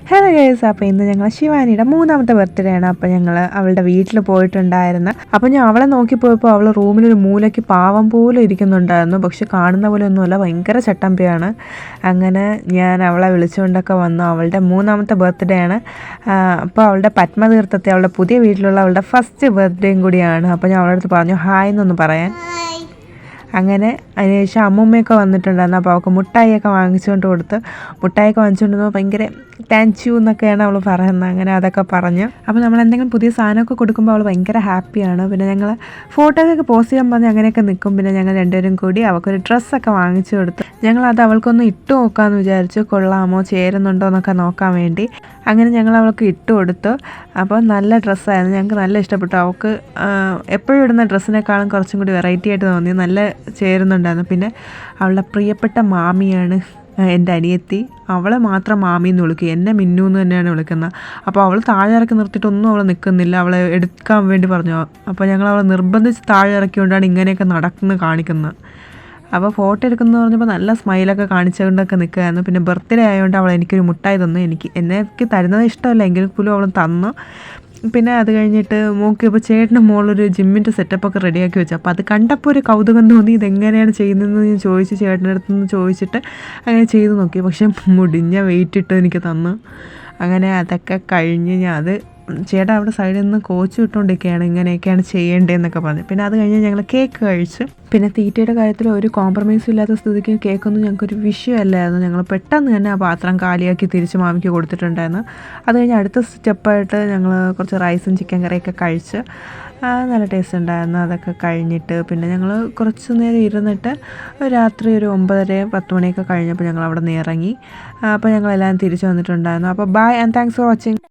Hello guys, അപ്പോൾ ഇന്ന് ഞങ്ങൾ ശിവാനിയുടെ 3ാമത്തെ ബർത്ത്ഡേ ആണ്. അപ്പോൾ ഞങ്ങൾ അവളുടെ വീട്ടിൽ പോയിട്ടുണ്ടായിരുന്നു. അപ്പോൾ ഞാൻ അവളെ നോക്കിപ്പോയപ്പോൾ അവൾ റൂമിലൊരു മൂലയ്ക്ക് പാവം പോലെ ഇരിക്കുന്നുണ്ടായിരുന്നു. പക്ഷെ കാണുന്ന പോലെ ഒന്നുമല്ല, ഭയങ്കര ചട്ടമ്പിയാണ്. അങ്ങനെ ഞാൻ അവളെ വിളിച്ചുകൊണ്ടൊക്കെ വന്നു. അവളുടെ 3ാമത്തെ ബർത്ത്ഡേ ആണ്. അപ്പോൾ അവളുടെ പത്മതീർത്ഥത്തെ അവളുടെ പുതിയ വീട്ടിലുള്ള അവളുടെ ഫസ്റ്റ് ബർത്ത്ഡേയും കൂടിയാണ്. അപ്പോൾ ഞാൻ അവളുടെ അടുത്ത് പറഞ്ഞു ഹായ് എന്നൊന്ന് പറയാൻ. അങ്ങനെ അതിനുശേഷം അമ്മൂമ്മയൊക്കെ വന്നിട്ടുണ്ടായിരുന്നു. അപ്പോൾ അവൾക്ക് മുട്ടായിയൊക്കെ വാങ്ങിച്ചുകൊണ്ട് കൊടുത്ത്, മുട്ടായിയൊക്കെ വാങ്ങിച്ചുകൊണ്ട് വന്നപ്പോൾ ഭയങ്കര താങ്ക് യു എന്നൊക്കെയാണ് അവൾ പറയുന്നത്. അങ്ങനെ അതൊക്കെ പറഞ്ഞ് അപ്പോൾ നമ്മൾ എന്തെങ്കിലും പുതിയ സാധനമൊക്കെ കൊടുക്കുമ്പോൾ അവൾ ഭയങ്കര ഹാപ്പിയാണ്. പിന്നെ ഞങ്ങൾ ഫോട്ടോയൊക്കെ പോസ്റ്റ് ചെയ്യാൻ പറഞ്ഞ് അങ്ങനെയൊക്കെ നിൽക്കും. പിന്നെ ഞങ്ങൾ രണ്ടുപേരും കൂടി അവൾക്കൊരു ഡ്രസ്സൊക്കെ വാങ്ങിച്ചു കൊടുത്തു. ഞങ്ങളത് അവൾക്കൊന്ന് ഇട്ട് നോക്കാമെന്ന് വിചാരിച്ചു, കൊള്ളാമോ ചേരുന്നുണ്ടോ എന്നൊക്കെ നോക്കാൻ വേണ്ടി. അങ്ങനെ ഞങ്ങൾ അവൾക്ക് ഇട്ട് കൊടുത്തു. അപ്പോൾ നല്ല ഡ്രസ്സായിരുന്നു, ഞങ്ങൾക്ക് നല്ല ഇഷ്ടപ്പെട്ടു. അവൾക്ക് എപ്പോഴും ഇടുന്ന ഡ്രസ്സിനേക്കാളും കുറച്ചും കൂടി വെറൈറ്റി ആയിട്ട് തോന്നി, നല്ല ചേരുന്നുണ്ടായിരുന്നു. പിന്നെ അവളുടെ പ്രിയപ്പെട്ട മാമിയാണ് എൻ്റെ അനിയത്തി. അവളെ മാത്രം മാമിന്ന് വിളിക്കും, എന്നെ മിന്നു എന്ന് തന്നെയാണ് വിളിക്കുന്നത്. അപ്പോൾ അവൾ താഴെ ഇറക്കി നിർത്തിയിട്ടൊന്നും അവൾ നിൽക്കുന്നില്ല, അവളെ എടുക്കാൻ വേണ്ടി പറഞ്ഞു. അപ്പോൾ ഞങ്ങൾ അവളെ നിർബന്ധിച്ച് താഴെ ഇറക്കിക്കൊണ്ടാണ് ഇങ്ങനെയൊക്കെ നടക്കുന്നത് കാണിക്കുന്നത്. അപ്പോൾ ഫോട്ടോ എടുക്കുന്നത് പറഞ്ഞപ്പോൾ നല്ല സ്മൈലൊക്കെ കാണിച്ചുകൊണ്ടൊക്കെ നിൽക്കുകയായിരുന്നു. പിന്നെ ബർത്ത്ഡേ ആയതുകൊണ്ട് അവൾ എനിക്കൊരു മുട്ടായി തന്നു. എനിക്ക് തരുന്നത് ഇഷ്ടമല്ല, എങ്കിലും പോലും അവൾ തന്നു. പിന്നെ അത് കഴിഞ്ഞിട്ട് നോക്കിയപ്പോൾ ചേട്ടൻ്റെ മോളൊരു ജിമ്മിൻ്റെ സെറ്റപ്പൊക്കെ റെഡിയാക്കി വെച്ചു. അപ്പോൾ അത് കണ്ടപ്പോൾ ഒരു കൗതുകം തോന്നി, ഇതെങ്ങനെയാണ് ചെയ്യുന്നതെന്ന് ഞാൻ ചോദിച്ച് ചേട്ടൻ്റെ അടുത്ത് നിന്ന് ചോദിച്ചിട്ട് അങ്ങനെ ചെയ്ത് നോക്കി. പക്ഷേ മുടിഞ്ഞ വെയിറ്റ് ഇട്ട് എനിക്ക് തന്നു. അങ്ങനെ അതൊക്കെ കഴിഞ്ഞ് ഞാൻ അത് ചേട്ടാ അവിടെ സൈഡിൽ നിന്ന് കോച്ച് ഇട്ടുകൊണ്ടിരിക്കുകയാണ്, ഇങ്ങനെയൊക്കെയാണ് ചെയ്യേണ്ടതെന്നൊക്കെ പറഞ്ഞു. പിന്നെ അത് കഴിഞ്ഞ് ഞങ്ങൾ കേക്ക് കഴിച്ചു. പിന്നെ തീറ്റയുടെ കാര്യത്തിൽ ഒരു കോംപ്രമൈസും ഇല്ലാത്ത സ്ഥിതിക്ക് കേക്കൊന്നും ഞങ്ങൾക്കൊരു വിഷയമല്ലായിരുന്നു. ഞങ്ങൾ പെട്ടെന്ന് തന്നെ ആ പാത്രം കാലിയാക്കി തിരിച്ച് മാമിക്ക് കൊടുത്തിട്ടുണ്ടായിരുന്നു. അത് കഴിഞ്ഞ് അടുത്ത സ്റ്റെപ്പായിട്ട് ഞങ്ങൾ കുറച്ച് റൈസും ചിക്കൻ കറിയൊക്കെ കഴിച്ച് നല്ല ടേസ്റ്റ് ഉണ്ടായിരുന്നു. അതൊക്കെ കഴിഞ്ഞിട്ട് പിന്നെ ഞങ്ങൾ കുറച്ച് നേരം ഇരുന്നിട്ട് രാത്രി ഒരു 9:30-10 മണിയൊക്കെ കഴിഞ്ഞപ്പോൾ ഞങ്ങൾ അവിടെ നിന്ന് ഇറങ്ങി. അപ്പോൾ ഞങ്ങളെല്ലാം തിരിച്ച് വന്നിട്ടുണ്ടായിരുന്നു. അപ്പോൾ bye and thanks for watching.